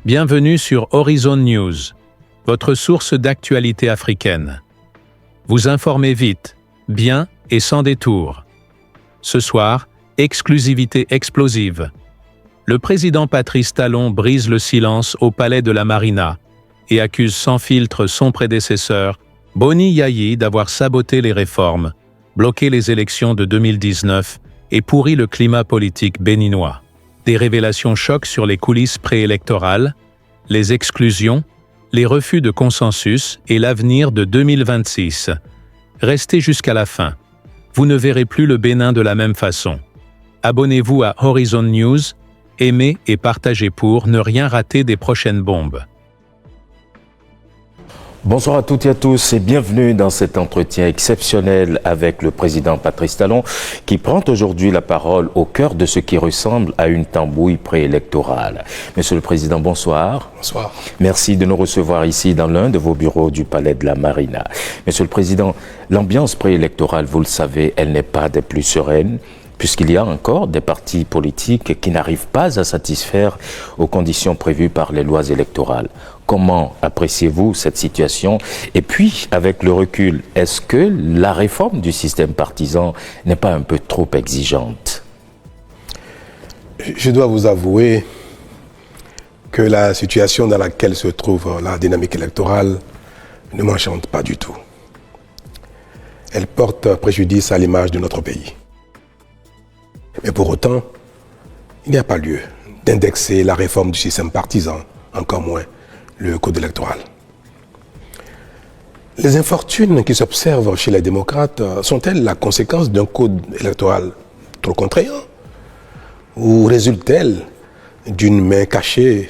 Bienvenue sur Horizon News, votre source d'actualité africaine. Vous informez vite, bien et sans détour. Ce soir, exclusivité explosive. Le président Patrice Talon brise le silence au palais de la Marina et accuse sans filtre son prédécesseur, Boni Yayi, d'avoir saboté les réformes, bloqué les élections de 2019 et pourri le climat politique béninois. Des révélations chocs sur les coulisses préélectorales, les exclusions, les refus de consensus et l'avenir de 2026. Restez jusqu'à la fin. Vous ne verrez plus le Bénin de la même façon. Abonnez-vous à Horizon News, aimez et partagez pour ne rien rater des prochaines bombes. Bonsoir à toutes et à tous et bienvenue dans cet entretien exceptionnel avec le président Patrice Talon qui prend aujourd'hui la parole au cœur de ce qui ressemble à une tambouille préélectorale. Monsieur le Président, bonsoir. Bonsoir. Merci de nous recevoir ici dans l'un de vos bureaux du Palais de la Marina. Monsieur le Président, l'ambiance préélectorale, vous le savez, elle n'est pas des plus sereines, puisqu'il y a encore des partis politiques qui n'arrivent pas à satisfaire aux conditions prévues par les lois électorales. Comment appréciez-vous cette situation? Et puis, avec le recul, est-ce que la réforme du système partisan n'est pas un peu trop exigeante? Je dois vous avouer que la situation dans laquelle se trouve la dynamique électorale ne m'enchante pas du tout. Elle porte préjudice à l'image de notre pays. Mais pour autant, il n'y a pas lieu d'indexer la réforme du système partisan, encore moins le code électoral. Les infortunes qui s'observent chez les démocrates sont-elles la conséquence d'un code électoral trop contraignant ou résultent-elles d'une main cachée,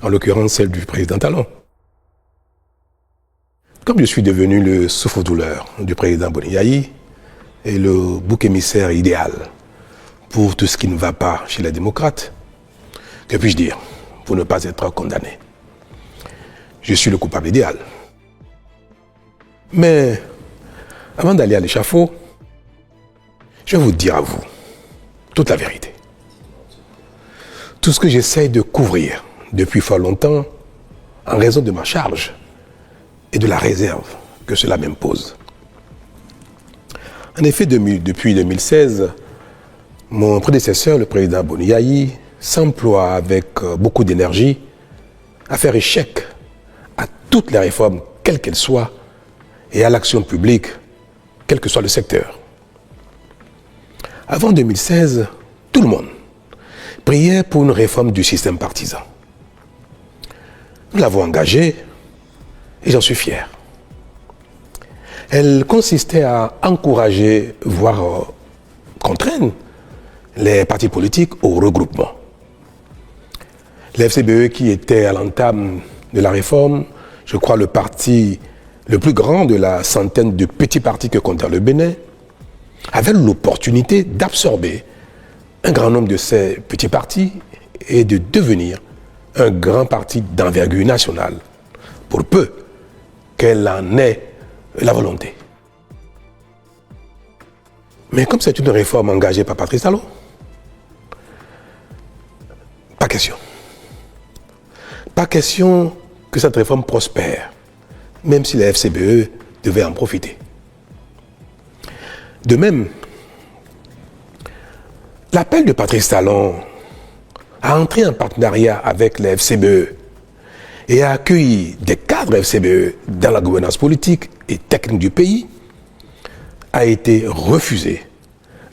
en l'occurrence celle du président Talon? Comme je suis devenu le souffre-douleur du président Boni Yayi et le bouc émissaire idéal pour tout ce qui ne va pas chez les démocrates, que puis-je dire pour ne pas être condamné? Je suis le coupable idéal. Mais avant d'aller à l'échafaud, je vais vous dire à vous toute la vérité. Tout ce que j'essaye de couvrir depuis fort longtemps en raison de ma charge et de la réserve que cela m'impose. En effet, depuis 2016, mon prédécesseur, le président Boni Yayi, s'emploie avec beaucoup d'énergie à faire échec à toutes les réformes, quelles qu'elles soient, et à l'action publique, quel que soit le secteur. Avant 2016, tout le monde priait pour une réforme du système partisan. Nous l'avons engagée et j'en suis fier. Elle consistait à encourager, voire contraindre, les partis politiques au regroupement. L'FCBE, qui était à l'entame de la réforme, je crois le parti le plus grand de la centaine de petits partis que comptait le Bénin, avait l'opportunité d'absorber un grand nombre de ces petits partis et de devenir un grand parti d'envergure nationale, pour peu qu'elle en ait la volonté. Mais comme c'est une réforme engagée par Patrice Talon, pas question. Pas question que cette réforme prospère, même si la FCBE devait en profiter. De même, l'appel de Patrice Talon à entrer en partenariat avec la FCBE et à accueillir des cadres FCBE dans la gouvernance politique et technique du pays a été refusé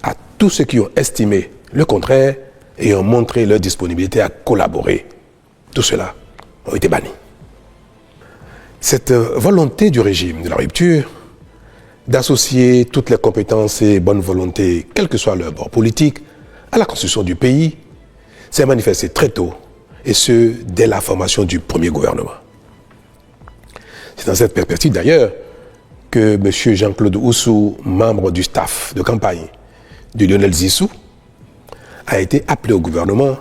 à tous ceux qui ont estimé le contraire et ont montré leur disponibilité à collaborer. Tout cela ont été bannis. Cette volonté du régime de la rupture d'associer toutes les compétences et bonnes volontés, quel que soit leur bord politique, à la construction du pays, s'est manifestée très tôt, et ce, dès la formation du premier gouvernement. C'est dans cette perspective d'ailleurs que M. Jean-Claude Oussou, membre du staff de campagne de Lionel Zissou, a été appelé au gouvernement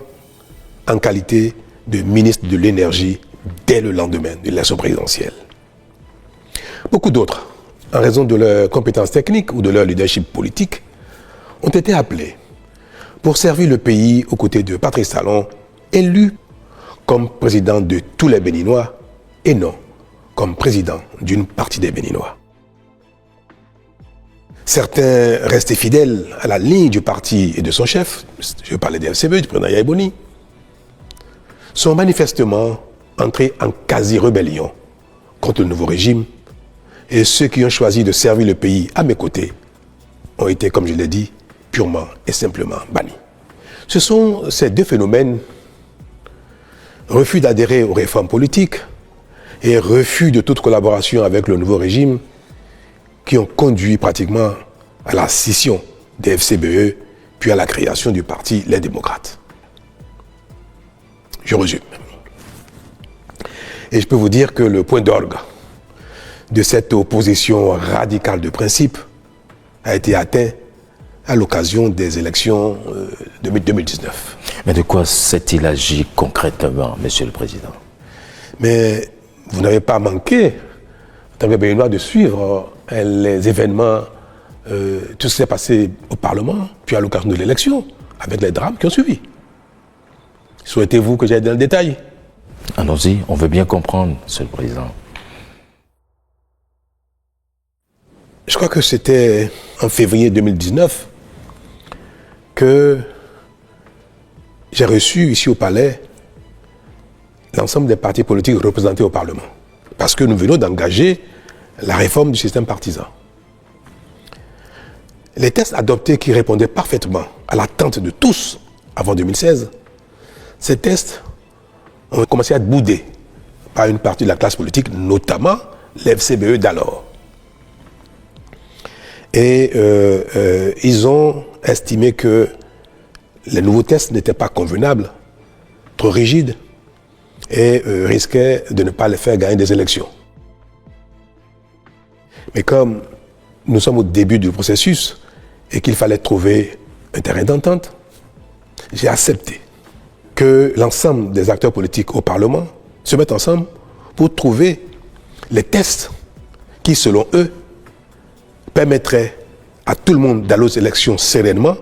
en qualité de ministre de l'énergie dès le lendemain de l'élection présidentielle. Beaucoup d'autres, en raison de leurs compétences techniques ou de leur leadership politique, ont été appelés pour servir le pays aux côtés de Patrice Talon, élu comme président de tous les Béninois et non comme président d'une partie des Béninois. Certains restés fidèles à la ligne du parti et de son chef, je parlais des FCBE, du président Yaya Boni, sont manifestement entrés en quasi-rébellion contre le nouveau régime, et ceux qui ont choisi de servir le pays à mes côtés ont été, comme je l'ai dit, purement et simplement bannis. Ce sont ces deux phénomènes, refus d'adhérer aux réformes politiques et refus de toute collaboration avec le nouveau régime, qui ont conduit pratiquement à la scission des FCBE, puis à la création du parti Les Démocrates. Je résume. Et je peux vous dire que le point d'orgue de cette opposition radicale de principe a été atteint à l'occasion des élections de 2019. Mais de quoi s'est-il agi concrètement, Monsieur le Président? Mais vous n'avez pas manqué, en tant que Béninois, de suivre les événements, tout ce qui s'est passé au Parlement, puis à l'occasion de l'élection, avec les drames qui ont suivi. Souhaitez-vous que j'aille dans le détail? Allons-y, on veut bien comprendre, Monsieur le Président. Je crois que c'était en février 2019 que j'ai reçu ici au Palais l'ensemble des partis politiques représentés au Parlement. Parce que nous venons d'engager la réforme du système partisan. Les textes adoptés qui répondaient parfaitement à l'attente de tous avant 2016, ces textes ont commencé à être boudés par une partie de la classe politique, notamment les FCBE d'alors. Et ils ont estimé que les nouveaux textes n'étaient pas convenables, trop rigides, et risquaient de ne pas les faire gagner des élections. Mais comme nous sommes au début du processus et qu'il fallait trouver un terrain d'entente, j'ai accepté que l'ensemble des acteurs politiques au Parlement se mettent ensemble pour trouver les textes qui, selon eux, permettraient à tout le monde d'aller aux élections sereinement,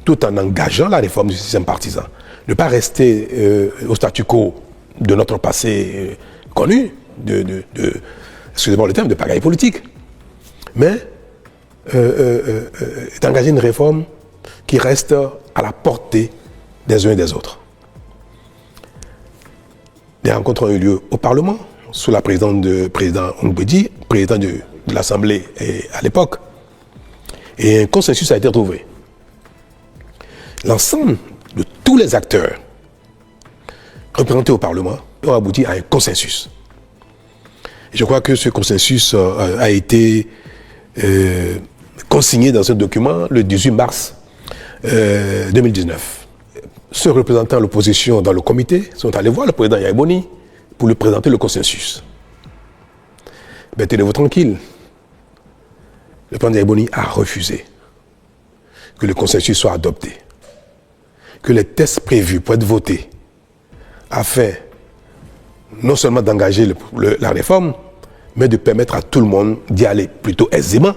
tout en engageant la réforme du système partisan. Ne pas rester au statu quo de notre passé connu, excusez-moi le terme, de pagaille politique, mais d'engager une réforme qui reste à la portée des uns et des autres. Des rencontres ont eu lieu au Parlement, sous la présidence de président Ongbedi, président de l'Assemblée à l'époque, et un consensus a été trouvé. L'ensemble de tous les acteurs représentés au Parlement ont abouti à un consensus. Et je crois que ce consensus a été consigné dans un document le 18 mars 2019. Ceux représentant l'opposition dans le comité sont allés voir le président Yaya Boni pour lui présenter le consensus. Mais tenez-vous tranquille, le président Yaya Boni a refusé que le consensus soit adopté, que les tests prévus pour être votés afin non seulement d'engager la réforme, mais de permettre à tout le monde d'y aller plutôt aisément.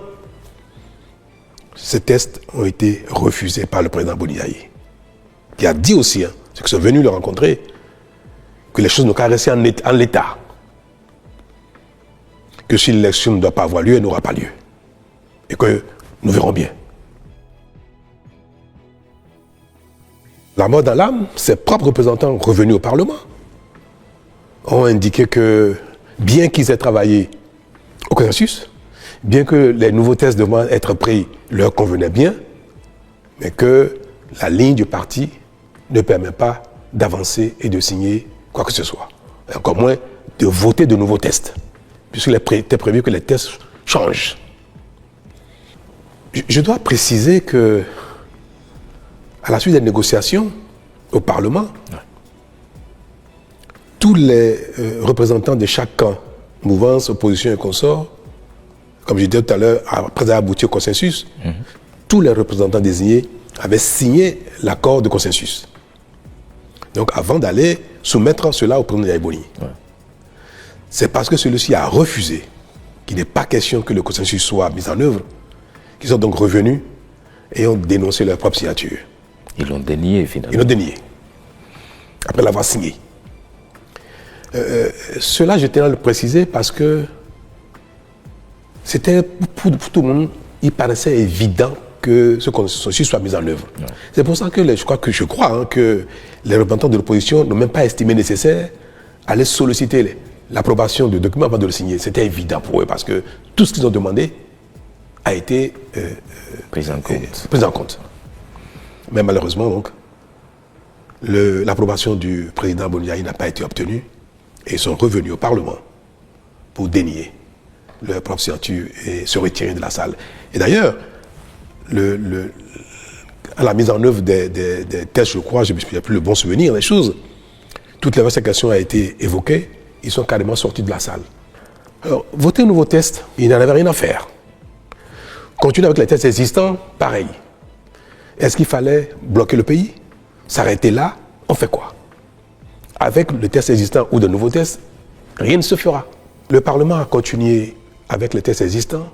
Ces tests ont été refusés par le président Boni Yaye, qui a dit aussi, ceux qui sont venus le rencontrer, que les choses n'ont qu'à rester en l'état. Que si l'élection ne doit pas avoir lieu, elle n'aura pas lieu. Et que nous verrons bien. La mort dans l'âme, ses propres représentants revenus au Parlement ont indiqué que, bien qu'ils aient travaillé au consensus, bien que les nouveaux tests devant être pris leur convenaient bien, mais que la ligne du parti ne permet pas d'avancer et de signer quoi que ce soit. Et encore moins de voter de nouveaux tests, puisqu'il était prévu que les tests changent. Je dois préciser que, à la suite des négociations au Parlement, tous les représentants de chaque camp, mouvance, opposition et consorts, comme je disais tout à l'heure, après avoir abouti au consensus, tous les représentants désignés avaient signé l'accord de consensus. Donc avant d'aller soumettre cela au président Yaya Boni. C'est parce que celui-ci a refusé qu'il n'est pas question que le consensus soit mis en œuvre, qu'ils sont donc revenus et ont dénoncé leur propre signature. Ils l'ont dénié finalement. Ils l'ont dénié, après l'avoir signé. Cela, je tiens à le préciser parce que c'était pour tout le monde, il paraissait évident que ce consensus soit mis en œuvre. Ouais. C'est pour ça que je crois que les représentants de l'opposition n'ont même pas estimé nécessaire d'aller solliciter l'approbation du document avant de le signer. C'était évident pour eux parce que tout ce qu'ils ont demandé a été pris en compte. Mais malheureusement, donc, l'approbation du président Boni Yayi n'a pas été obtenue et ils sont revenus au Parlement pour dénier leur propre signature et se retirer de la salle. Et d'ailleurs, à la mise en œuvre des tests, je crois, je n'ai plus le bon souvenir des choses, toutes les fois cette question a été évoquée, ils sont carrément sortis de la salle. Alors, voter un nouveau test, il n'en avait rien à faire. Continuer avec les tests existants, pareil. Est-ce qu'il fallait bloquer le pays? S'arrêter là? On fait quoi? Avec le test existant ou de nouveaux tests, rien ne se fera. Le Parlement a continué avec les tests existants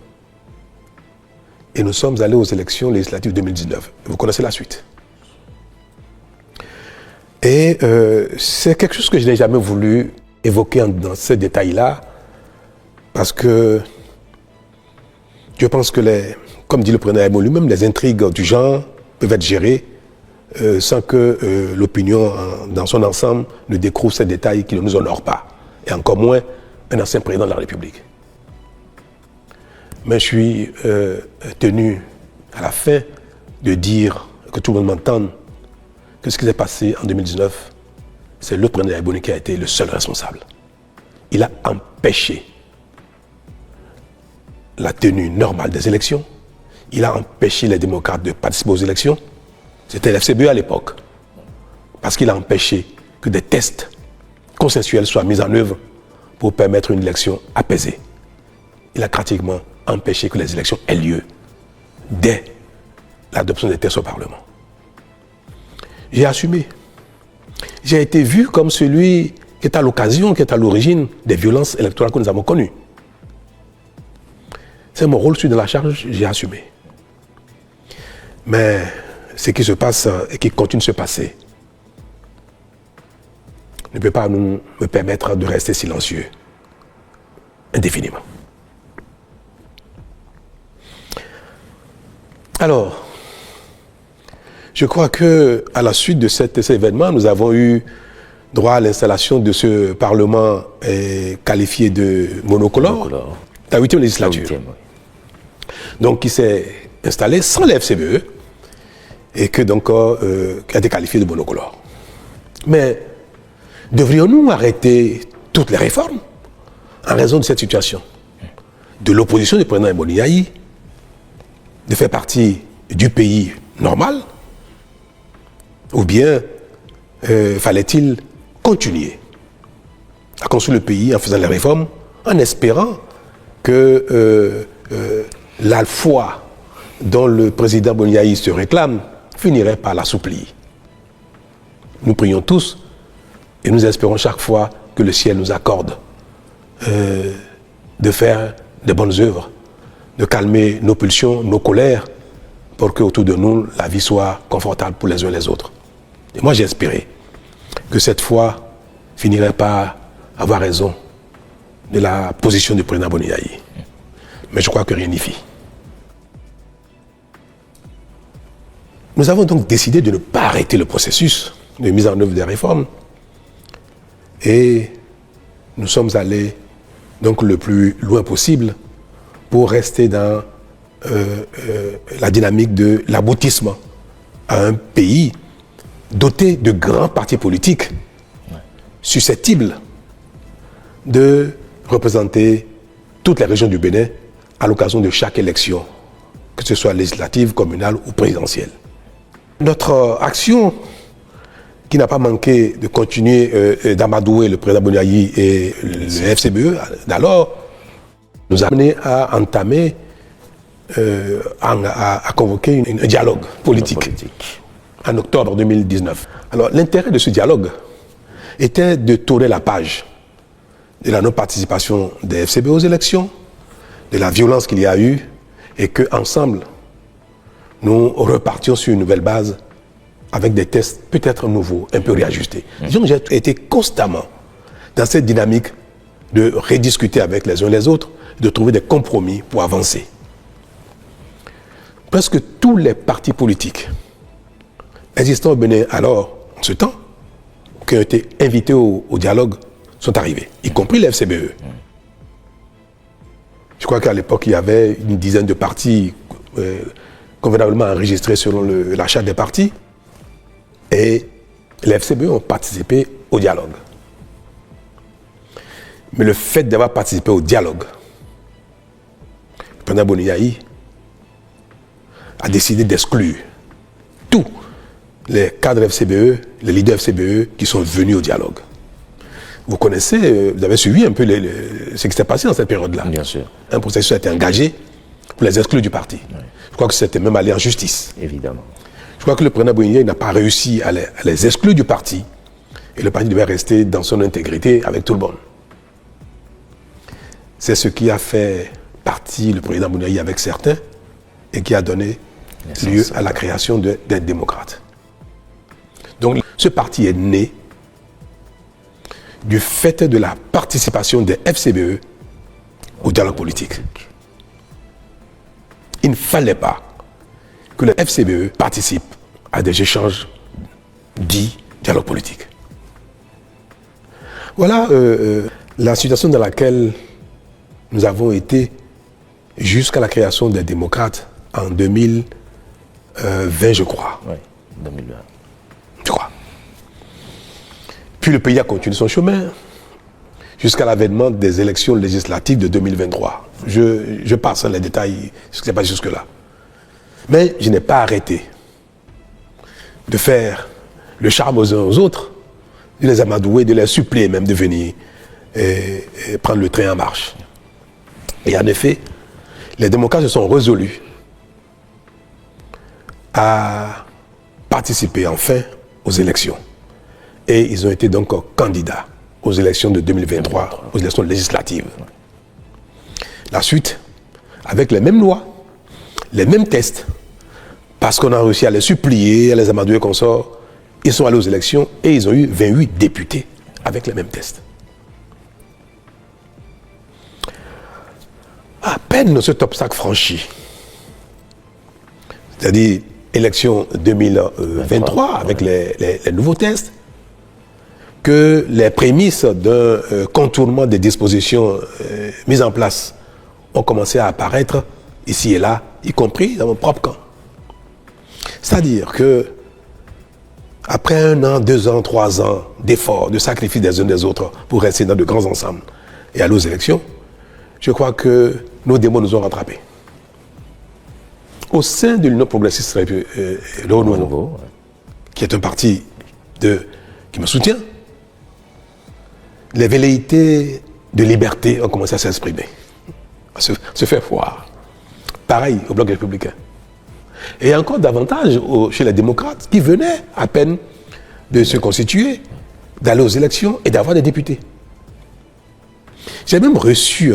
et nous sommes allés aux élections législatives 2019. Vous connaissez la suite. Et c'est quelque chose que je n'ai jamais voulu évoquer dans ces détails-là parce que je pense que, comme dit le président Aimo lui-même, les intrigues du genre peuvent être gérées sans que l'opinion dans son ensemble ne découvre ces détails qui ne nous honorent pas. Et encore moins un ancien président de la République. Mais je suis tenu à la fin de dire, que tout le monde m'entende, que ce qui s'est passé en 2019, c'est le président Yayi qui a été le seul responsable. Il a empêché la tenue normale des élections. Il a empêché les démocrates de participer aux élections. C'était l'FCBE à l'époque. Parce qu'il a empêché que des tests consensuels soient mis en œuvre pour permettre une élection apaisée. Il a pratiquement empêché que les élections aient lieu dès l'adoption des tests au Parlement. J'ai assumé. J'ai été vu comme celui qui est à l'occasion, qui est à l'origine des violences électorales que nous avons connues. C'est mon rôle, je suis dans la charge, j'ai assumé. Mais ce qui se passe et qui continue de se passer ne peut pas me permettre de rester silencieux indéfiniment. Alors, je crois qu'à la suite de cet événement, nous avons eu droit à l'installation de ce Parlement qualifié de monocolore, la 8e législature. La 8e, oui. Donc, qui s'est installé sans la FCBE et qui a été qualifié de monocolore. Mais devrions-nous arrêter toutes les réformes en raison de cette situation? De l'opposition du président Boni Yayi, de faire partie du pays normal, ou bien fallait-il continuer à construire le pays en faisant les réformes, en espérant que la foi dont le président Boni Yayi se réclame finirait par l'assouplir. Nous prions tous et nous espérons chaque fois que le ciel nous accorde de faire de bonnes œuvres, de calmer nos pulsions, nos colères, pour qu'autour de nous, la vie soit confortable pour les uns et les autres. Et moi, j'ai espéré que cette foi finirait par avoir raison de la position du président Boni Yayi. Mais je crois que rien n'y fit. Nous avons donc décidé de ne pas arrêter le processus de mise en œuvre des réformes et nous sommes allés donc le plus loin possible pour rester dans la dynamique de l'aboutissement à un pays doté de grands partis politiques susceptibles de représenter toutes les régions du Bénin à l'occasion de chaque élection, que ce soit législative, communale ou présidentielle. Notre action, qui n'a pas manqué de continuer d'amadouer le président Boni Yayi et le FCBE d'alors, nous a amené à entamer, à convoquer un dialogue politique en octobre 2019. Alors l'intérêt de ce dialogue était de tourner la page de la non-participation des FCBE aux élections, de la violence qu'il y a eu, et qu'ensemble, nous repartions sur une nouvelle base avec des tests peut-être nouveaux, un peu réajustés. Disons que j'ai été constamment dans cette dynamique de rediscuter avec les uns les autres, de trouver des compromis pour avancer. Presque tous les partis politiques existant au Bénin alors, en ce temps, qui ont été invités au dialogue, sont arrivés, y compris les FCBE. Je crois qu'à l'époque, il y avait une dizaine de partis convenablement enregistrés selon la charte des partis, et les FCBE ont participé au dialogue. Mais le fait d'avoir participé au dialogue, le président Boni a décidé d'exclure tous les cadres FCBE, les leaders FCBE qui sont venus au dialogue. Vous connaissez, vous avez suivi un peu ce qui s'est passé dans cette période-là. Bien sûr. Un processus a été engagé pour les exclure du parti. Oui. Je crois que c'était même allé en justice. Évidemment. Je crois que le président Boni n'a pas réussi à les exclure du parti. Et le parti devait rester dans son intégrité avec tout le monde. C'est ce qui a fait partie le président Boni avec certains et qui a donné lieu à la création des démocrates. Donc ce parti est né du fait de la participation des FCBE au dialogue politique. Il ne fallait pas que les FCBE participent à des échanges dits dialogue politique. Voilà la situation dans laquelle nous avons été jusqu'à la création des démocrates en 2020, je crois. Oui, 2020. Je crois. Puis le pays a continué son chemin jusqu'à l'avènement des élections législatives de 2023. Je passe les détails, ce qui s'est passé jusque-là. Mais je n'ai pas arrêté de faire le charme aux uns aux autres, de les amadouer, de les supplier même de venir et prendre le train en marche. Et en effet, les démocrates se sont résolus à participer enfin aux élections. Et ils ont été donc candidats aux élections de 2023, aux élections législatives. La suite, avec les mêmes lois, les mêmes tests, parce qu'on a réussi à les supplier, à les amadouer qu'on sort, ils sont allés aux élections et ils ont eu 28 députés avec les mêmes tests. À peine cet obstacle franchi, c'est-à-dire élection 2023 avec les nouveaux tests, que les prémices d'un contournement des dispositions mises en place ont commencé à apparaître ici et là, y compris dans mon propre camp. C'est-à-dire que après 1 an, 2 ans, 3 ans d'efforts, de sacrifices des uns des autres pour rester dans de grands ensembles et aller aux élections, je crois que nos démons nous ont rattrapés. Au sein de l'Union progressiste le Renouveau, qui est un parti qui me soutient, les velléités de liberté ont commencé à s'exprimer, à se faire voir. Pareil au Bloc républicain. Et encore davantage chez les démocrates qui venaient à peine de se constituer, d'aller aux élections et d'avoir des députés. J'ai même reçu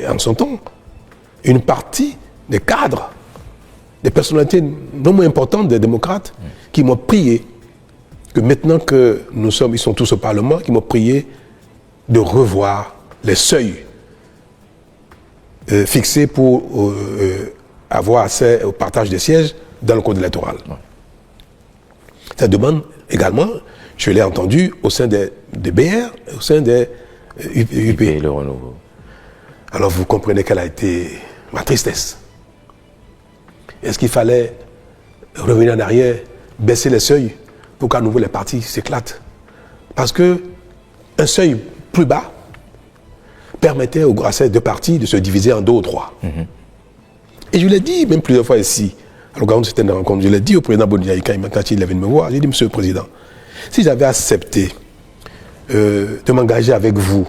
en son temps une partie des cadres, des personnalités non moins importantes des démocrates qui m'ont prié, que maintenant que ils sont tous au Parlement, qui m'ont prié de revoir les seuils fixés pour avoir accès au partage des sièges dans le code électoral. Cette demande également, je l'ai entendue au sein des BR, au sein des UP. Le Renouveau. Alors vous comprenez quelle a été ma tristesse. Est-ce qu'il fallait revenir en arrière, baisser les seuils pour qu'à nouveau les partis s'éclatent? Parce que un seuil plus bas permettait à ces deux partis de se diviser en 2 ou 3. Et je l'ai dit même plusieurs fois ici, à l'occasion de certaines rencontres, je l'ai dit au président Boni quand il est venu me voir, j'ai dit, Monsieur le Président, si j'avais accepté de m'engager avec vous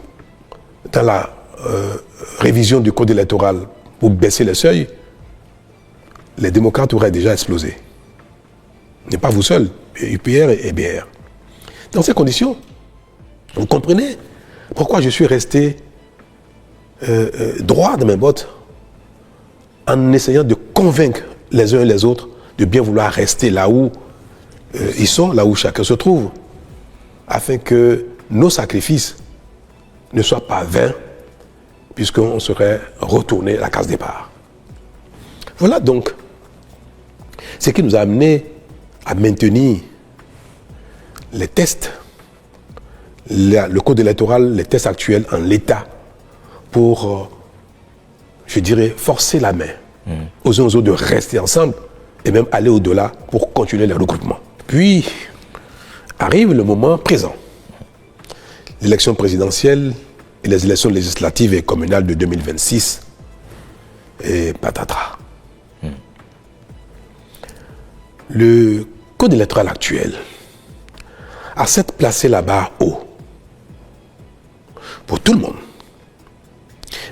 dans la révision du code électoral pour baisser les seuils, les démocrates auraient déjà explosé. Mais pas vous seul, UPR et BR. Dans ces conditions, vous comprenez pourquoi je suis resté droit dans mes bottes en essayant de convaincre les uns et les autres de bien vouloir rester là où ils sont, là où chacun se trouve, afin que nos sacrifices ne soient pas vains, puisqu'on serait retourné à la case départ. Voilà donc ce qui nous a amené à maintenir les tests, le code électoral, les tests actuels en l'état pour, je dirais, forcer la main aux uns aux autres de rester ensemble et même aller au-delà pour continuer les regroupements. Puis arrive le moment présent. L'élection présidentielle et les élections législatives et communales de 2026 et patatras. Le code électoral actuel a certes placé la barre haut pour tout le monde,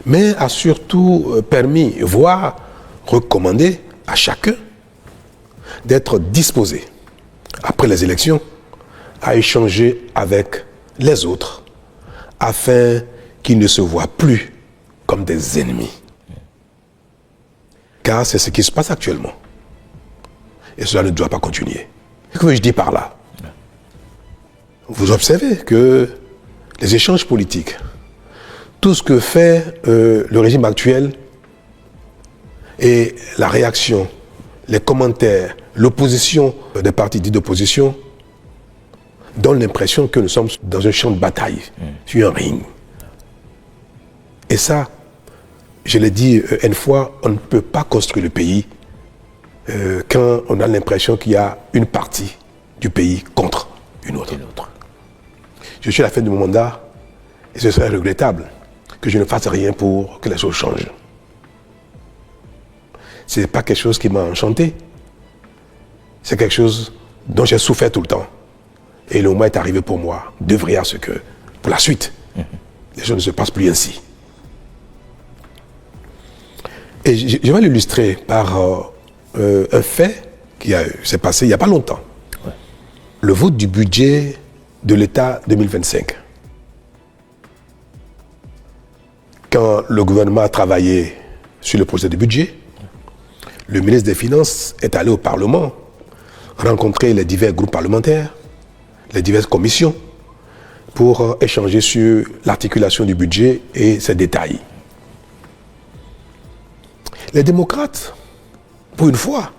mais a surtout permis, voire recommandé à chacun d'être disposé, après les élections, à échanger avec les autres afin qu'ils ne se voient plus comme des ennemis. Car c'est ce qui se passe actuellement. Et cela ne doit pas continuer. Que veux-je dire par là? Vous observez que les échanges politiques, tout ce que fait le régime actuel et la réaction, les commentaires, l'opposition des partis dits d'opposition donnent l'impression que nous sommes dans un champ de bataille, sur un ring. Et ça, je l'ai dit une fois, on ne peut pas construire le pays quand on a l'impression qu'il y a une partie du pays contre une autre. Je suis à la fin de mon mandat et ce serait regrettable que je ne fasse rien pour que les choses changent. Ce n'est pas quelque chose qui m'a enchanté. C'est quelque chose dont j'ai souffert tout le temps. Et le moment est arrivé pour moi d'œuvrer à ce que, pour la suite, les choses ne se passent plus ainsi. Et je vais l'illustrer par un fait qui s'est passé il n'y a pas longtemps. Ouais. Le vote du budget de l'État 2025. Quand le gouvernement a travaillé sur le projet de budget, le ministre des Finances est allé au Parlement rencontrer les divers groupes parlementaires, les diverses commissions, pour échanger sur l'articulation du budget et ses détails. Les démocrates, pour une fois,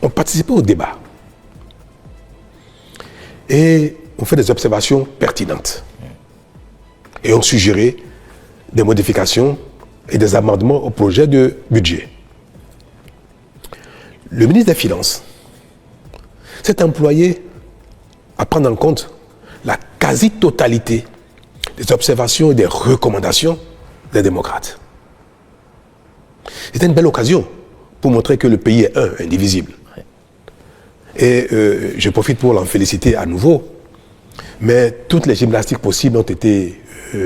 ont participé au débat et ont fait des observations pertinentes et ont suggéré des modifications et des amendements au projet de budget. Le ministre des Finances s'est employé à prendre en compte la quasi-totalité des observations et des recommandations des démocrates. C'était une belle occasion pour montrer que le pays est indivisible. Et je profite pour l'en féliciter à nouveau, mais toutes les gymnastiques possibles ont été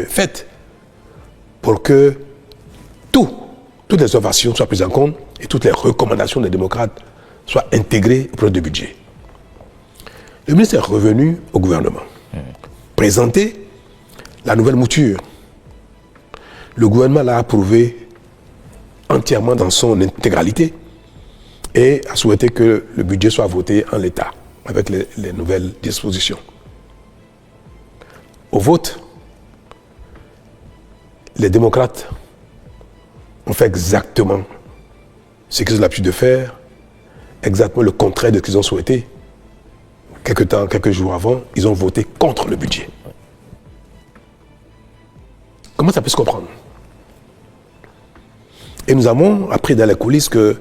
faites pour que toutes les ovations soient prises en compte et toutes les recommandations des démocrates soient intégrées au projet de budget. Le ministre est revenu au gouvernement, présenter la nouvelle mouture. Le gouvernement l'a approuvé entièrement dans son intégralité et a souhaité que le budget soit voté en l'état avec les nouvelles dispositions. Au vote, les démocrates ont fait exactement ce qu'ils ont l'habitude de faire, exactement le contraire de ce qu'ils ont souhaité. Quelques jours avant, ils ont voté contre le budget. Comment ça peut se comprendre? Et nous avons appris dans les coulisses que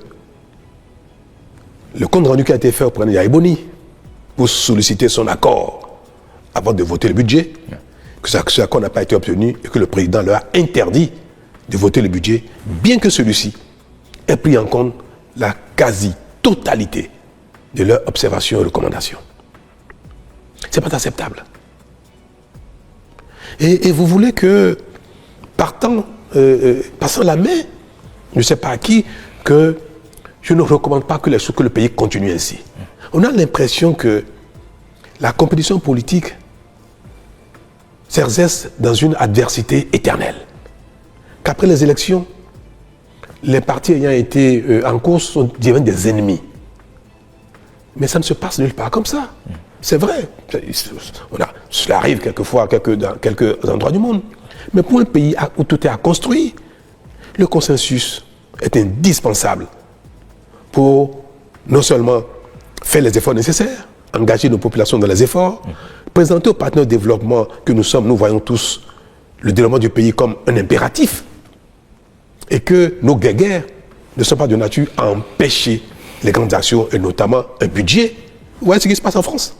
le compte rendu qui a été fait au président Yahya Boni pour solliciter son accord avant de voter le budget, que ce accord n'a pas été obtenu et que le président leur a interdit de voter le budget, bien que celui-ci ait pris en compte la quasi-totalité de leurs observations et recommandations. Ce n'est pas acceptable. Et vous voulez que, passant la main, je ne sais pas à qui, que je ne recommande pas que le pays continue ainsi. On a l'impression que la compétition politique s'exerce dans une adversité éternelle. Qu'après les élections, les partis ayant été en course deviennent des ennemis. Mais ça ne se passe nulle part comme ça. C'est vrai. Cela arrive quelquefois dans quelques endroits du monde. Mais pour un pays où tout est à construire, le consensus est indispensable pour non seulement faire les efforts nécessaires, engager nos populations dans les efforts, présenter aux partenaires de développement que nous sommes, nous voyons tous le développement du pays comme un impératif et que nos guerres ne sont pas de nature à empêcher les grandes actions et notamment un budget. Vous voyez ce qui se passe en France.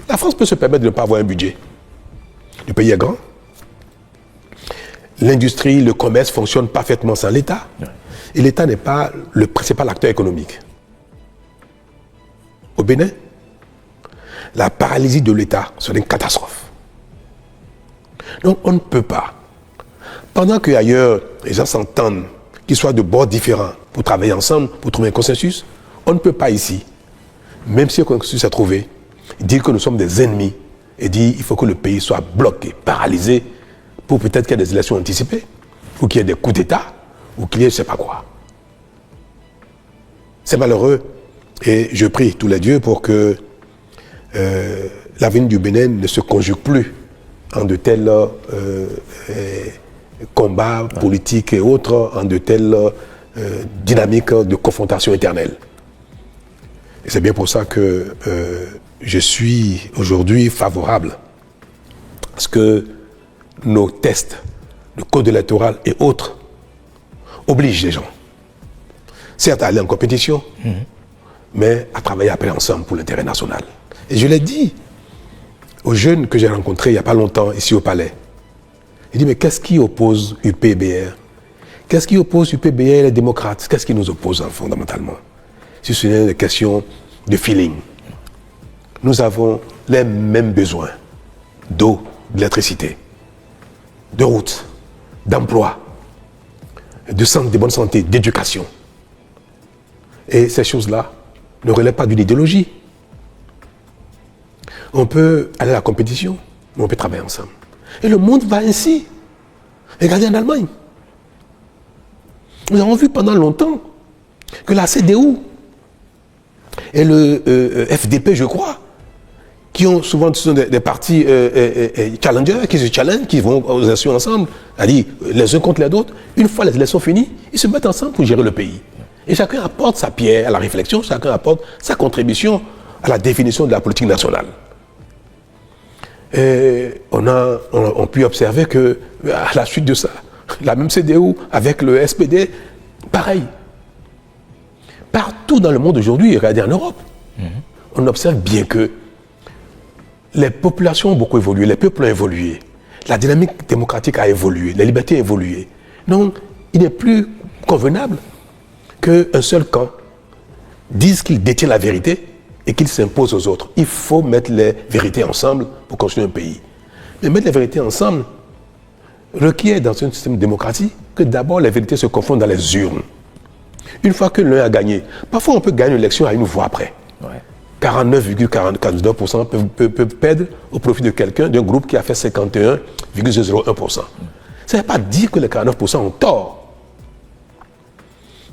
La France peut se permettre de ne pas avoir un budget. Le pays est grand. L'industrie, le commerce fonctionnent parfaitement sans l'État. Et l'État n'est pas le principal acteur économique. Au Bénin, la paralysie de l'État serait une catastrophe. Donc on ne peut pas. Pendant qu'ailleurs, les gens s'entendent, qu'ils soient de bords différents, pour travailler ensemble, pour trouver un consensus, on ne peut pas ici, même si un consensus est trouvé, dire que nous sommes des ennemis et dire qu'il faut que le pays soit bloqué, paralysé, pour peut-être qu'il y ait des élections anticipées, ou qu'il y ait des coups d'État, ou qu'il y ait je ne sais pas quoi. C'est malheureux et je prie tous les dieux pour que l'avenir du Bénin ne se conjugue plus en de tels combats politiques et autres, en de telles dynamiques de confrontation éternelle. Et c'est bien pour ça que je suis aujourd'hui favorable à ce que nos tests, le code électoral et autres, obligent les gens, certes à aller en compétition, mais à travailler après ensemble pour l'intérêt national. Et je l'ai dit aux jeunes que j'ai rencontrés il n'y a pas longtemps ici au Palais. Il dit, mais qu'est-ce qui oppose UP-BR? Qu'est-ce qui oppose UP-BR et les démocrates? Qu'est-ce qui nous oppose fondamentalement? Si ce n'est une question de feeling. Nous avons les mêmes besoins d'eau, d'électricité, de routes, d'emploi, de bonne santé, d'éducation. Et ces choses-là ne relèvent pas d'une idéologie. On peut aller à la compétition, mais on peut travailler ensemble. Et le monde va ainsi. Regardez en Allemagne. Nous avons vu pendant longtemps que la CDU et le FDP, je crois, qui ont souvent ce sont des partis challengers, qui se challengent, qui vont aux élections ensemble, c'est-à-dire les uns contre les autres. Une fois les élections finies, ils se mettent ensemble pour gérer le pays. Et chacun apporte sa pierre à la réflexion, chacun apporte sa contribution à la définition de la politique nationale. Et on peut observer que à la suite de ça, la même CDU avec le SPD, pareil. Partout dans le monde aujourd'hui, regardez en Europe, on observe bien que les populations ont beaucoup évolué, les peuples ont évolué, la dynamique démocratique a évolué, les libertés ont évolué. Donc, il n'est plus convenable qu'un seul camp dise qu'il détient la vérité et qu'il s'impose aux autres. Il faut mettre les vérités ensemble pour construire un pays. Mais mettre les vérités ensemble requiert dans un système démocratique que d'abord les vérités se confondent dans les urnes. Une fois que l'un a gagné, parfois on peut gagner une élection à une voix près. Ouais. 49,49% peuvent perdre au profit de quelqu'un, d'un groupe qui a fait 51,01%. Ça ne veut pas dire que les 49% ont tort.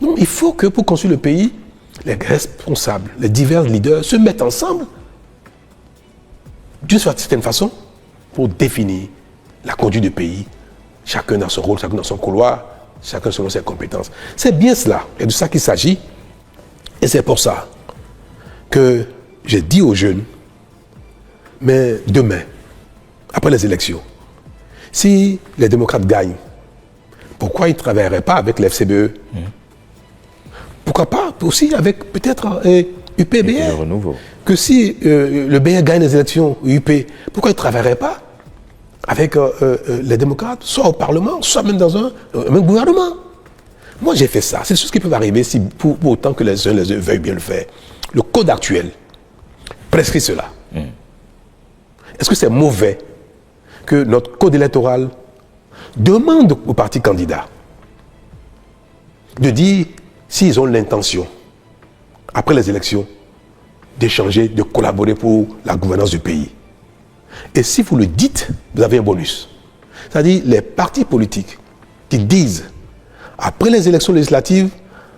Non, il faut que pour construire le pays, les responsables, les divers leaders se mettent ensemble d'une certaine façon pour définir la conduite du pays, chacun dans son rôle, chacun dans son couloir, chacun selon ses compétences. C'est bien cela, et de ça qu'il s'agit. Et c'est pour ça que j'ai dit aux jeunes, mais demain, après les élections, si les démocrates gagnent, pourquoi ils ne travailleraient pas avec l'FCBE? Pourquoi pas aussi avec peut-être UP-BR? Que si le BR gagne les élections, UP, pourquoi ils ne travailleraient pas avec les démocrates, soit au Parlement, soit même dans un gouvernement? Moi, j'ai fait ça. C'est des choses qui peuvent arriver si, pour autant que les uns veuillent bien le faire. Le code actuel prescrit cela. Est-ce que c'est mauvais que notre code électoral demande aux partis candidats de dire s'ils ont l'intention, après les élections, d'échanger, de collaborer pour la gouvernance du pays? Et si vous le dites, vous avez un bonus. C'est-à-dire les partis politiques qui disent, après les élections législatives,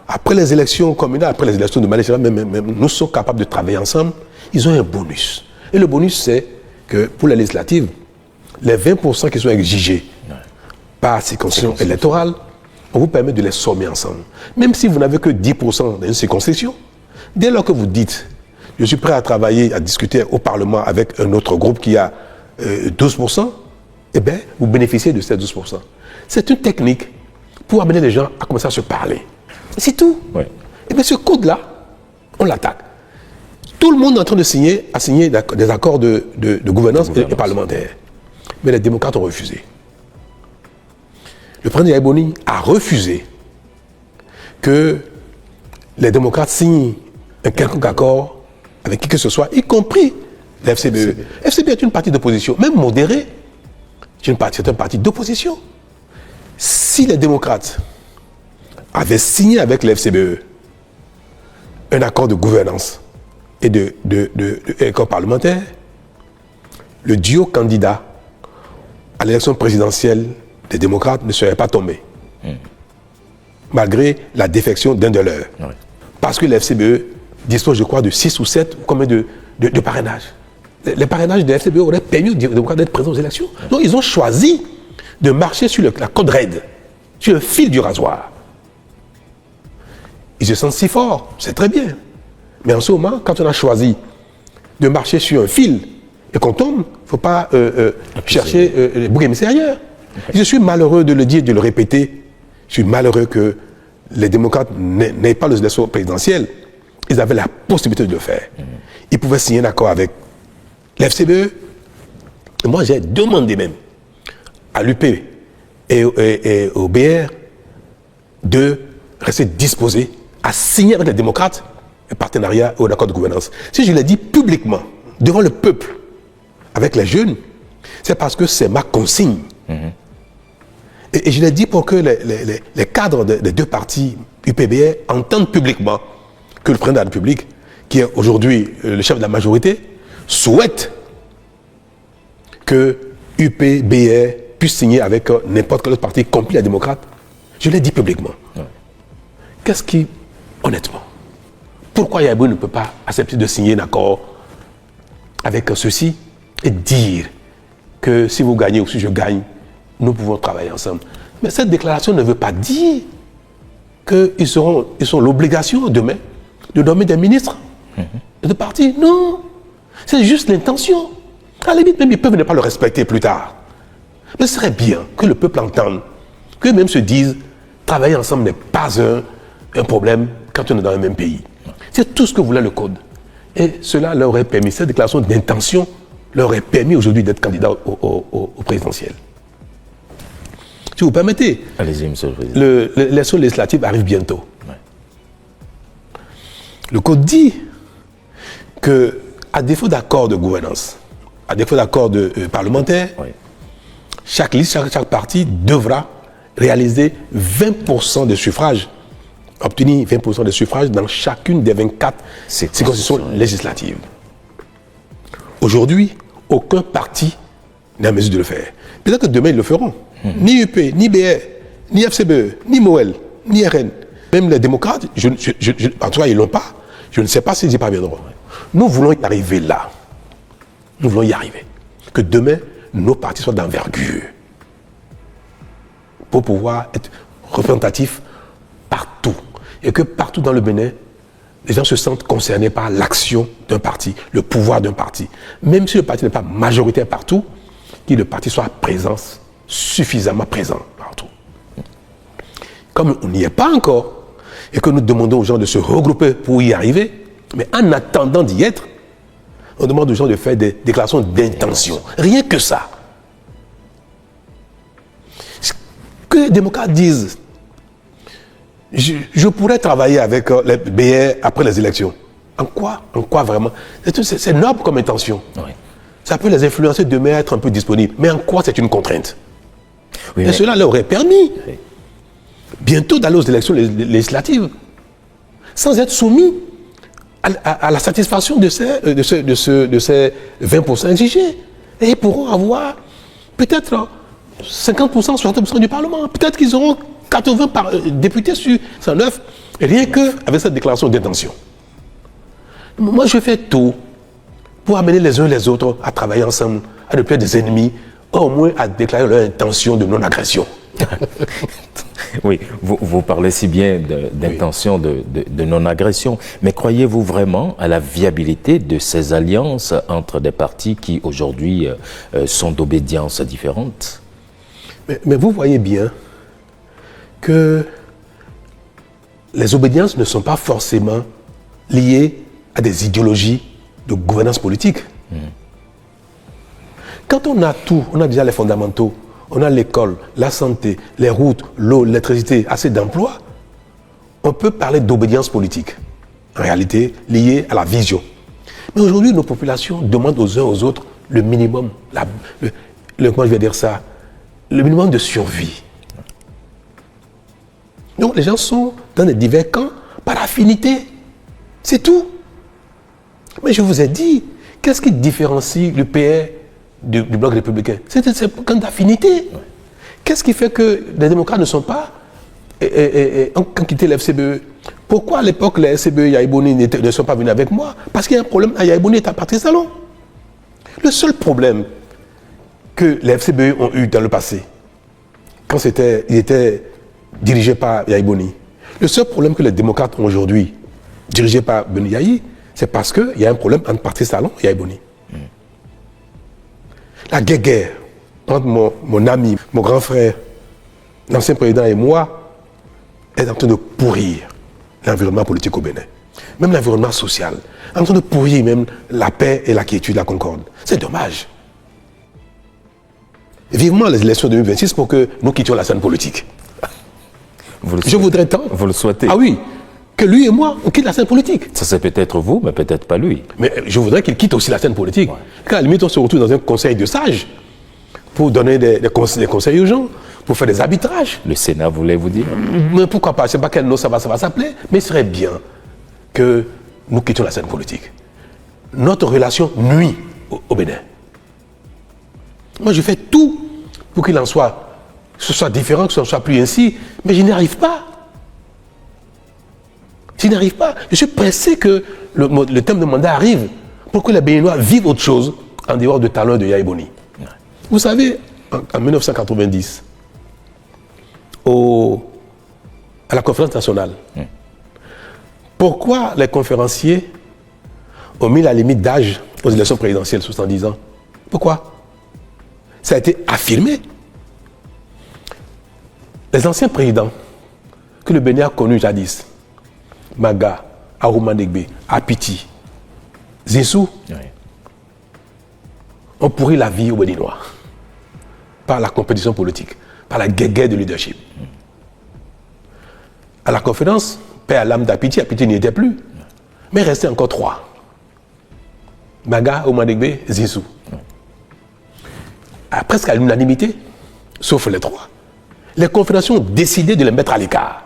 après les élections communales, après les élections de manière générale, même, nous sommes capables de travailler ensemble, ils ont un bonus. Et le bonus, c'est que pour les législatives, les 20% qui sont exigés par circonscription électorale, on vous permet de les sommer ensemble. Même si vous n'avez que 10% dans une circonscription, dès lors que vous dites, je suis prêt à travailler, à discuter au Parlement avec un autre groupe qui a 12%, eh bien, vous bénéficiez de ces 12%. C'est une technique pour amener les gens à commencer à se parler. C'est tout. Oui. Et bien, ce code-là, on l'attaque. Tout le monde est en train de signer des accords de gouvernance et parlementaire. Mais les démocrates ont refusé. Le président Yaïboni a refusé que les démocrates signent un quelconque accord avec qui que ce soit, y compris la FCBE. La FCBE est une partie d'opposition, même modérée. C'est un parti d'opposition. Si les démocrates avaient signé avec la FCBE un accord de gouvernance et d'accord parlementaire, le duo candidat à l'élection présidentielle des démocrates ne serait pas tombé. Malgré la défection d'un de leurs. Oui. Parce que la FCBE dispose, je crois, de 6 ou 7 combien de parrainages. Les parrainages de la FCBE auraient permis aux démocrates d'être présents aux élections. Donc ils ont choisi de marcher sur la corde raide, sur le fil du rasoir. Ils se sentent si forts, c'est très bien. Mais en ce moment, quand on a choisi de marcher sur un fil et qu'on tombe, il ne faut pas chercher les boucs émissaires ailleurs. Je suis malheureux de le dire, de le répéter. Je suis malheureux que les démocrates n'aient pas les élections présidentielles. Ils avaient la possibilité de le faire. Ils pouvaient signer un accord avec l'FCBE. Et moi, j'ai demandé même à l'UP et au BR de rester disposés à signer avec les démocrates un partenariat ou un accord de gouvernance. Si je l'ai dit publiquement, devant le peuple, avec les jeunes, c'est parce que c'est ma consigne. Et je l'ai dit pour que les cadres des deux partis UPBR entendent publiquement que le président de la République, qui est aujourd'hui le chef de la majorité, souhaite que UPBR puisse signer avec n'importe quel autre parti, y compris les démocrates. Je l'ai dit publiquement. Qu'est-ce qui, honnêtement, pourquoi Yaïboni ne peut pas accepter de signer un accord avec ceux-ci et dire que si vous gagnez ou si je gagne, nous pouvons travailler ensemble. Mais cette déclaration ne veut pas dire qu'ils ont l'obligation demain de nommer des ministres de partis. Non, c'est juste l'intention. À la limite, même ils peuvent ne pas le respecter plus tard. Mais ce serait bien que le peuple entende, qu'eux-mêmes se disent, travailler ensemble n'est pas un problème quand on est dans le même pays. C'est tout ce que voulait le code. Et cela leur aurait permis, cette déclaration d'intention leur aurait permis aujourd'hui d'être candidat au présidentiel. Si vous permettez, allez-y, monsieur le président. L'élection législative arrive bientôt. Ouais. Le code dit que, à défaut d'accord de gouvernance, à défaut d'accord parlementaire, ouais, chaque liste, chaque parti devra réaliser 20% de suffrages, obtenir 20% de suffrages dans chacune des 24 circonscriptions législatives. Aujourd'hui, aucun parti n'est en mesure de le faire. Peut-être que demain, ils le feront. Ni UP, ni BR, ni FCBE, ni MOEL, ni RN, même les démocrates, en tout cas, ils ne l'ont pas. Je ne sais pas s'ils y parviendront. Nous voulons y arriver là. Nous voulons y arriver. Que demain, nos partis soient d'envergure. Pour pouvoir être représentatifs partout. Et que partout dans le Bénin, les gens se sentent concernés par l'action d'un parti, le pouvoir d'un parti. Même si le parti n'est pas majoritaire partout, que le parti soit suffisamment présent partout. Comme on n'y est pas encore, et que nous demandons aux gens de se regrouper pour y arriver, mais en attendant d'y être, on demande aux gens de faire des déclarations d'intention. Rien que ça. Que les démocrates disent, je pourrais travailler avec les BR après les élections. En quoi vraiment? C'est noble comme intention. Oui. Ça peut les influencer demain à être un peu disponibles. Mais en quoi c'est une contrainte? Oui, et cela leur aurait permis bientôt d'aller aux élections législatives sans être soumis à la satisfaction de ces 20% exigés. Et ils pourront avoir peut-être 50%, 60% du Parlement. Peut-être qu'ils auront 80 députés sur 109, rien qu'avec cette déclaration d'intention. Moi, je fais tout pour amener les uns les autres à travailler ensemble, à ne plus être des ennemis, au moins à déclarer leur intention de non-agression. Oui, vous parlez si bien d'intention de non-agression, mais croyez-vous vraiment à la viabilité de ces alliances entre des partis qui aujourd'hui sont d'obédience différentes? Mais vous voyez bien que les obédiences ne sont pas forcément liées à des idéologies de gouvernance politique. Quand on a tout, on a déjà les fondamentaux, on a l'école, la santé, les routes, l'eau, l'électricité, assez d'emplois, on peut parler d'obédience politique, en réalité liée à la vision. Mais aujourd'hui, nos populations demandent aux uns aux autres le minimum, comment je vais dire ça, le minimum de survie. Donc les gens sont dans des divers camps par affinité. C'est tout. Mais je vous ai dit, qu'est-ce qui différencie le PR du bloc républicain? C'est camp d'affinité. Qu'est-ce qui fait que les démocrates ne sont pas ont quitté le FCBE? Pourquoi à l'époque les FCBE Yaïboni ne sont pas venus avec moi? Parce qu'il y a un problème, Yaïboni est à Patrice Talon. Le seul problème que les FCBE ont eu dans le passé, quand ils étaient dirigés par Yaïboni, le seul problème que les démocrates ont aujourd'hui, dirigés par Beni Yahi, c'est parce qu'il y a un problème entre Patrice Talon et Yaïboni. La guerre entre mon ami, mon grand frère, l'ancien président et moi, est en train de pourrir l'environnement politique au Bénin. Même l'environnement social. En train de pourrir même la paix et la quiétude, la concorde. C'est dommage. Vivement les élections de 2026 pour que nous quittions la scène politique. Je voudrais tant. Vous le souhaitez? Ah oui, que lui et moi, on quitte la scène politique. Ça c'est peut-être vous, mais peut-être pas lui. Mais je voudrais qu'il quitte aussi la scène politique. Ouais. Qu'à la limite, on se retrouve dans un conseil de sages pour donner des conseils aux gens, pour faire des arbitrages. Le Sénat voulait vous dire? Mais pourquoi pas? Je ne sais pas quel nom ça va s'appeler, mais il serait bien que nous quittions la scène politique. Notre relation nuit au Bénin. Moi, je fais tout pour qu'il en soit, que ce soit différent, que ce ne soit plus ainsi, mais je n'y arrive pas. Je n'y arrive pas. Je suis pressé que le terme de mandat arrive pour que les Béninois vivent autre chose en dehors de Talon et de Yaïboni. Vous savez, en 1990, à la conférence nationale, pourquoi les conférenciers ont mis la limite d'âge aux élections présidentielles, 70 ans? Pourquoi? Ça a été affirmé. Les anciens présidents que le Bénin a connus jadis, Maga, Arouma Negbe, Apiti, Zissou, ont pourri la vie aux Béninois par la compétition politique, par la guerre de leadership. À la conférence, paix à l'âme d'Apiti, Apiti n'y était plus, mais il restait encore 3. Maga, Arouma Negbe, Zissou. Presque à l'unanimité, sauf les 3. Les confédérations ont décidé de les mettre à l'écart,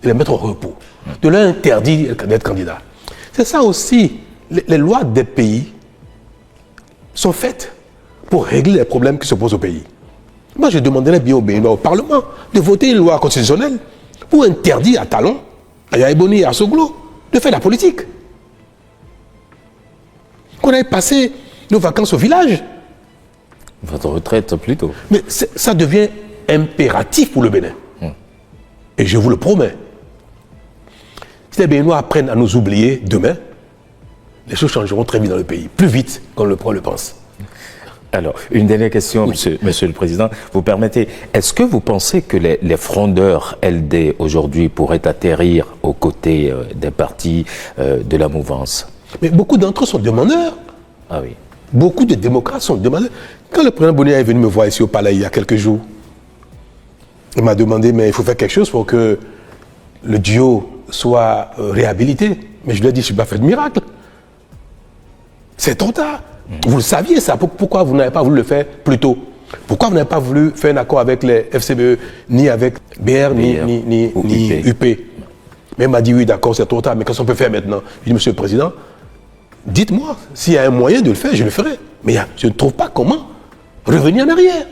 de les mettre au repos, de leur interdire d'être candidats. C'est ça aussi, les lois des pays sont faites pour régler les problèmes qui se posent au pays. Moi, je demanderais bien au Béninois, au Parlement, de voter une loi constitutionnelle pour interdire à Talon, à Yaïboni et à Soglo de faire la politique. Qu'on aille passer nos vacances au village. Votre retraite plutôt. Mais ça devient impératif pour le Bénin. Et je vous le promets. Si les Béninois apprennent à nous oublier demain, les choses changeront très vite dans le pays. Plus vite qu'on le pense. Alors, une dernière question, oui. Monsieur le Président. Vous permettez, est-ce que vous pensez que les frondeurs LD aujourd'hui pourraient atterrir aux côtés des partis de la mouvance? Mais beaucoup d'entre eux sont demandeurs. Ah oui. Beaucoup de démocrates sont demandeurs. Quand le président Boni est venu me voir ici au Palais il y a quelques jours, il m'a demandé, mais il faut faire quelque chose pour que le duo soit réhabilité. Mais je lui ai dit, je ne suis pas fait de miracle. C'est trop tard. Vous le saviez ça. Pourquoi vous n'avez pas voulu le faire plus tôt? Pourquoi vous n'avez pas voulu faire un accord avec les FCBE, ni avec BR, ni UP? Mais il m'a dit, oui, d'accord, c'est trop tard, mais qu'est-ce qu'on peut faire maintenant? Je lui ai dit, monsieur le Président, dites-moi, s'il y a un moyen de le faire, je le ferai. Mais je ne trouve pas comment revenir en arrière.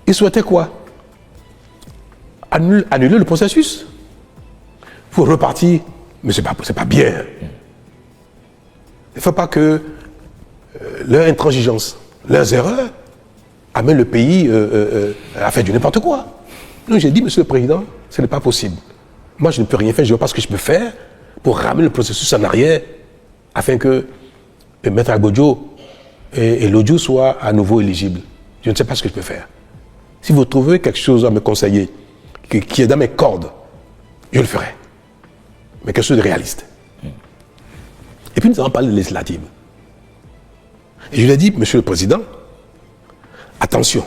Il souhaitait quoi? Annuler le processus. Il faut repartir. Mais ce n'est pas bien. Il ne faut pas que leur intransigeance, leurs erreurs amènent le pays à faire du n'importe quoi. Donc j'ai dit, Monsieur le Président, ce n'est pas possible. Moi, je ne peux rien faire, je ne vois pas ce que je peux faire pour ramener le processus en arrière afin que Maître Agbodjo et l'audio soient à nouveau éligibles. Je ne sais pas ce que je peux faire. Si vous trouvez quelque chose à me conseiller qui est dans mes cordes, je le ferai. Mais quelque chose de réaliste. Et puis nous avons parlé de législative. Et je lui ai dit, Monsieur le Président, attention.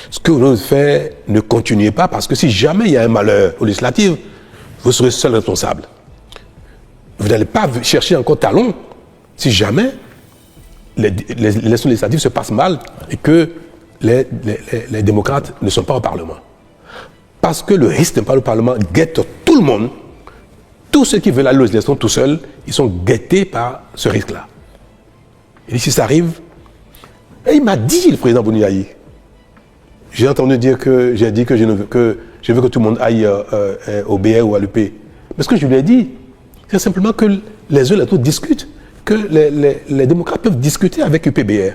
Ce que vous venez de faire, ne continuez pas, parce que si jamais il y a un malheur aux législatives, vous serez seul responsable. Vous n'allez pas chercher encore talon si jamais les élections législatives se passent mal et que les démocrates ne sont pas au Parlement. Parce que le risque de ne pas au Parlement guette tout le monde. Tous ceux qui veulent aller aux élections tout seuls, ils sont guettés par ce risque-là. Et si ça arrive, et il m'a dit, le président Bouniaï, j'ai entendu dire que j'ai dit que je veux que tout le monde aille au BR ou à l'UP. Mais ce que je lui ai dit, c'est simplement que les uns et les autres discutent, que les démocrates peuvent discuter avec UPBR,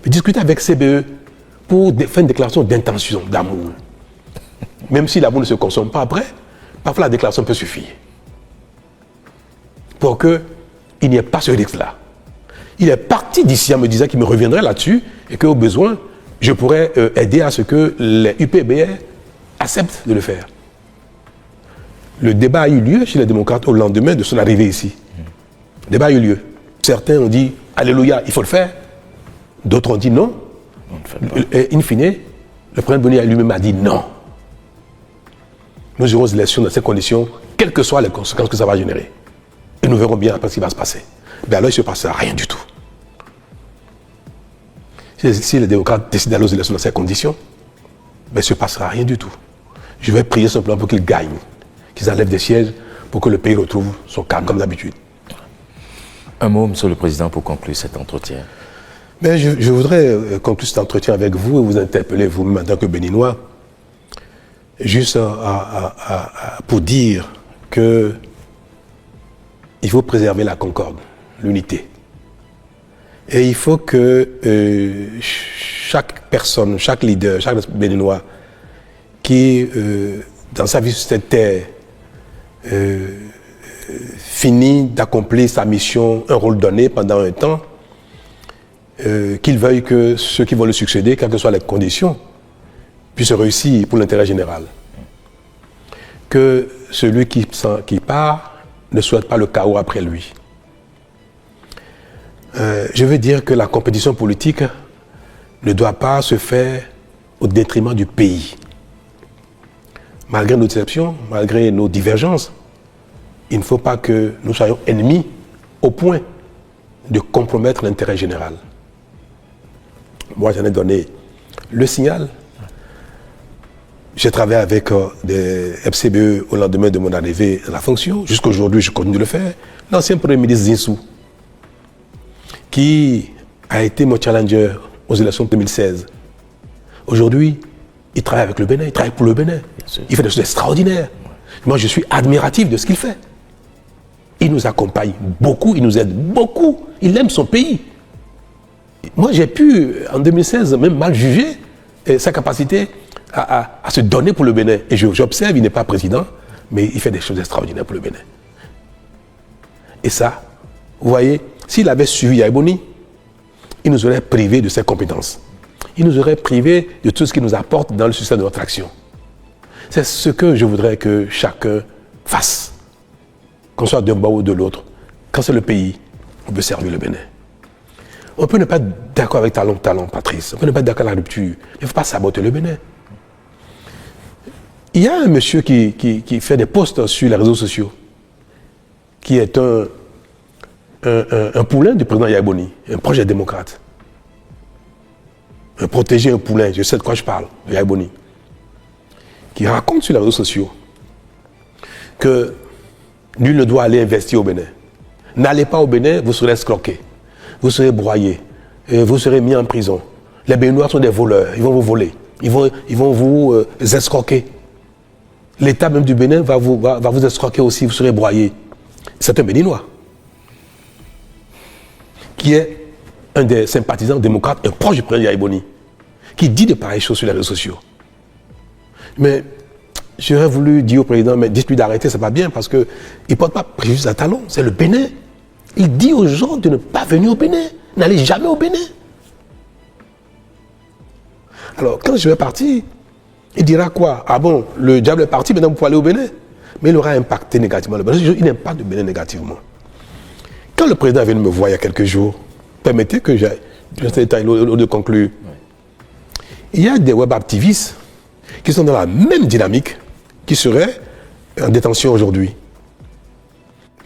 mais discuter avec CBE pour faire une déclaration d'intention, d'amour. Même si l'amour ne se consomme pas après, parfois la déclaration peut suffire. Pour qu'il n'y ait pas ce risque-là. Il est parti d'ici en me disant qu'il me reviendrait là-dessus et qu'au besoin, je pourrais aider à ce que les UPBR acceptent de le faire. Le débat a eu lieu chez les démocrates au lendemain de son arrivée ici. Le débat a eu lieu. Certains ont dit « Alléluia, il faut le faire ». D'autres ont dit non. Et in fine, le président Bouniaï lui-même a dit non. Nous aurons des élections dans ces conditions, quelles que soient les conséquences que ça va générer. Et nous verrons bien après ce qui va se passer. Mais alors il ne se passera rien du tout. Si les démocrates décident d'aller aux élections dans ces conditions, il ne se passera rien du tout. Je vais prier simplement pour qu'ils gagnent, qu'ils enlèvent des sièges pour que le pays retrouve son calme comme d'habitude. Un mot, Monsieur le Président, pour conclure cet entretien. Mais je voudrais conclure cet entretien avec vous et vous interpeller vous-même en tant que Béninois, juste pour dire que il faut préserver la concorde, l'unité. Et il faut que chaque personne, chaque leader, chaque Béninois qui, dans sa vie sur cette terre, finit d'accomplir sa mission, un rôle donné pendant un temps, qu'il veuille que ceux qui vont le succéder, quelles que soient les conditions, puissent réussir pour l'intérêt général. Que celui qui part ne souhaite pas le chaos après lui. Je veux dire que la compétition politique ne doit pas se faire au détriment du pays. Malgré nos déceptions, malgré nos divergences, il ne faut pas que nous soyons ennemis au point de compromettre l'intérêt général. Moi, j'en ai donné le signal. J'ai travaillé avec des FCBE au lendemain de mon arrivée à la fonction. Jusqu'à aujourd'hui, je continue de le faire. L'ancien Premier ministre Zinsou, qui a été mon challenger aux élections de 2016. Aujourd'hui, il travaille avec le Bénin, il travaille pour le Bénin. Il fait des choses extraordinaires. Moi, je suis admiratif de ce qu'il fait. Il nous accompagne beaucoup, il nous aide beaucoup. Il aime son pays. Moi, j'ai pu, en 2016, même mal juger sa capacité à se donner pour le Bénin. Et j'observe, il n'est pas président, mais il fait des choses extraordinaires pour le Bénin. Et ça, vous voyez, s'il avait suivi Yaïboni, il nous aurait privés de ses compétences. Il nous aurait privés de tout ce qui nous apporte dans le succès de notre action. C'est ce que je voudrais que chacun fasse. Qu'on soit d'un bord ou de l'autre. Quand c'est le pays, on peut servir le Bénin. On peut ne pas être d'accord avec talent, Patrice. On peut ne pas être d'accord avec la rupture. Mais il ne faut pas saboter le Bénin. Il y a un monsieur qui fait des posts sur les réseaux sociaux, qui est un poulain du président Yaïboni, un projet démocrate. Un protégé, un poulain, je sais de quoi je parle, de Yaïboni, qui raconte sur les réseaux sociaux que nul ne doit aller investir au Bénin. N'allez pas au Bénin, vous serez escroqué, vous serez broyé, vous serez mis en prison. Les Béninois sont des voleurs, ils vont vous voler, ils vont vous escroquer. L'État même du Bénin va vous escroquer aussi, vous serez broyé. C'est un Béninois. qui est un des sympathisants démocrates, un proche du président Yahya Boni, qui dit de pareilles choses sur les réseaux sociaux. Mais j'aurais voulu dire au président, mais dites-lui d'arrêter, c'est pas bien, parce qu'il ne porte pas préjudice à Talon, c'est le Bénin. Il dit aux gens de ne pas venir au Bénin, n'allez jamais au Bénin. Alors, quand je vais partir, il dira quoi? Ah bon, le diable est parti, maintenant vous pouvez aller au Bénin. Mais il aura impacté négativement le Bénin. Il n'impacte le Bénin négativement. Quand le président est venu me voir il y a quelques jours, permettez que j'aille, de conclure. Il y a des web activistes qui sont dans la même dynamique, qui seraient en détention aujourd'hui.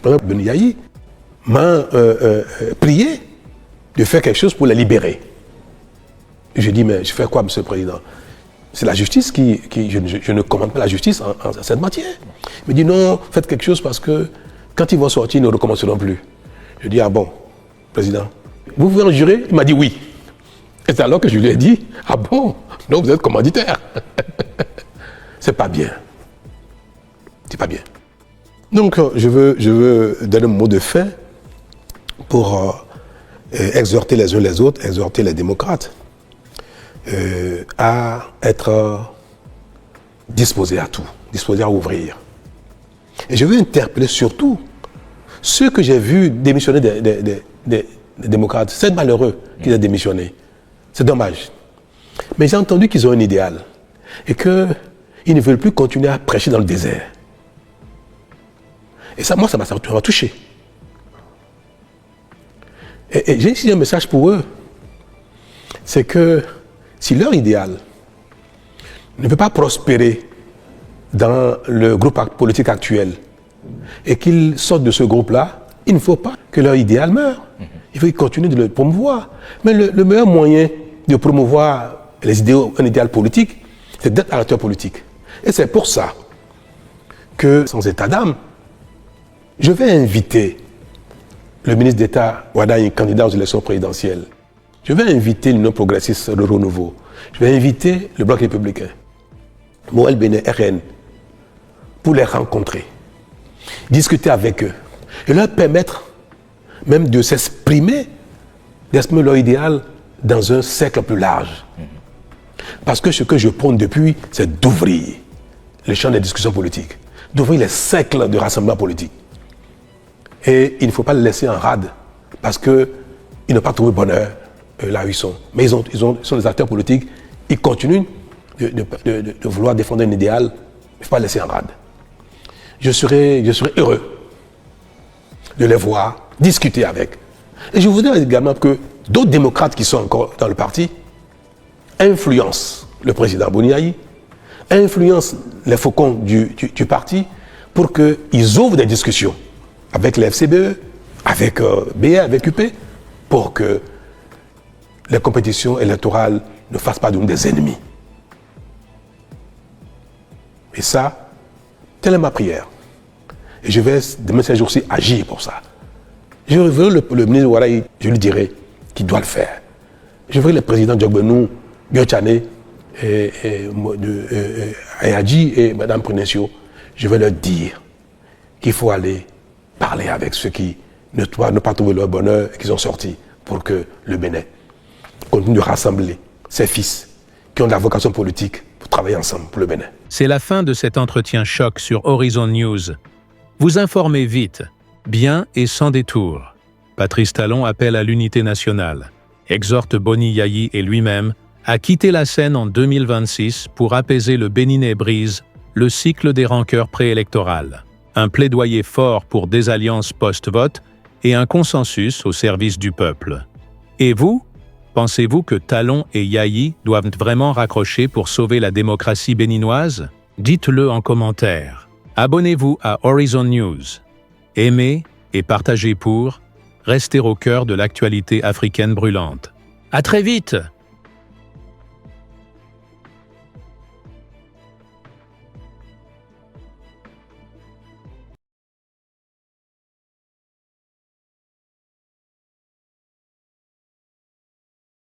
Par exemple, Ben Yayi m'a prié de faire quelque chose pour les libérer. Je dis, mais je fais quoi, monsieur le président? C'est la justice je ne commande pas la justice en cette matière. Il me dit, non, faites quelque chose parce que quand ils vont sortir, ils ne recommenceront plus. Je dis, ah bon, président, vous pouvez en jurer? Il m'a dit oui. Et c'est alors que je lui ai dit, ah bon, donc vous êtes commanditaire. C'est pas bien. C'est pas bien. Donc, je veux donner un mot de fin pour exhorter les uns les autres, exhorter les démocrates à être disposés à tout, disposés à ouvrir. Et je veux interpeller surtout ceux que j'ai vus démissionner des démocrates. C'est malheureux qu'ils aient démissionné. C'est dommage. Mais j'ai entendu qu'ils ont un idéal et qu'ils ne veulent plus continuer à prêcher dans le désert. Et ça, moi, ça m'a touché. Et j'ai ici un message pour eux. C'est que si leur idéal ne peut pas prospérer dans le groupe politique actuel et qu'ils sortent de ce groupe-là, il ne faut pas que leur idéal meure. Il faut qu'ils continuent de le promouvoir. Mais le meilleur moyen de promouvoir un idéal politique, c'est d'être acteur politique. Et c'est pour ça que, sans état d'âme, je vais inviter le ministre d'État Wadaï, candidat aux élections présidentielles. Je vais inviter l'Union progressiste de renouveau. Je vais inviter le Bloc républicain, Moël Bénin, RN, pour les rencontrer, discuter avec eux et leur permettre même de s'exprimer leur idéal dans un cercle plus large. Parce que ce que je prône depuis, c'est d'ouvrir le champ des discussions politiques, d'ouvrir les cercles de rassemblement politique. Et il ne faut pas les laisser en rade, parce qu'ils n'ont pas trouvé bonheur là où ils sont. Mais ils sont des acteurs politiques, ils continuent de vouloir défendre un idéal, il ne faut pas les laisser en rade. Je serai heureux de les voir, discuter avec. Et je voudrais également que d'autres démocrates qui sont encore dans le parti influencent le président Boni Yayi, influencent les faucons du parti pour qu'ils ouvrent des discussions avec les FCBE, avec BA, avec UP, pour que les compétitions électorales ne fassent pas de nous des ennemis. Et ça, telle est ma prière. Et je vais, demain ces jours-ci, agir pour ça. Je veux le ministre Wadaï, je lui dirai qu'il doit le faire. Je veux le président Djogbenou, Biochane, Ayadji et Mme Prudencio, je vais leur dire qu'il faut aller parler avec ceux qui ne pas trouver leur bonheur et qui sont sortis pour que le Bénin continue de rassembler ses fils qui ont de la vocation politique pour travailler ensemble pour le Bénin. C'est la fin de cet entretien choc sur Horizon News. Vous informez vite, bien et sans détour. Patrice Talon appelle à l'unité nationale, exhorte Boni Yayi et lui-même à quitter la scène en 2026 pour apaiser le Béninais brise le cycle des rancœurs préélectorales. Un plaidoyer fort pour des alliances post-vote et un consensus au service du peuple. Et vous, pensez-vous que Talon et Yayi doivent vraiment raccrocher pour sauver la démocratie béninoise? Dites-le en commentaire. Abonnez-vous à Horizon News. Aimez et partagez pour rester au cœur de l'actualité africaine brûlante. À très vite!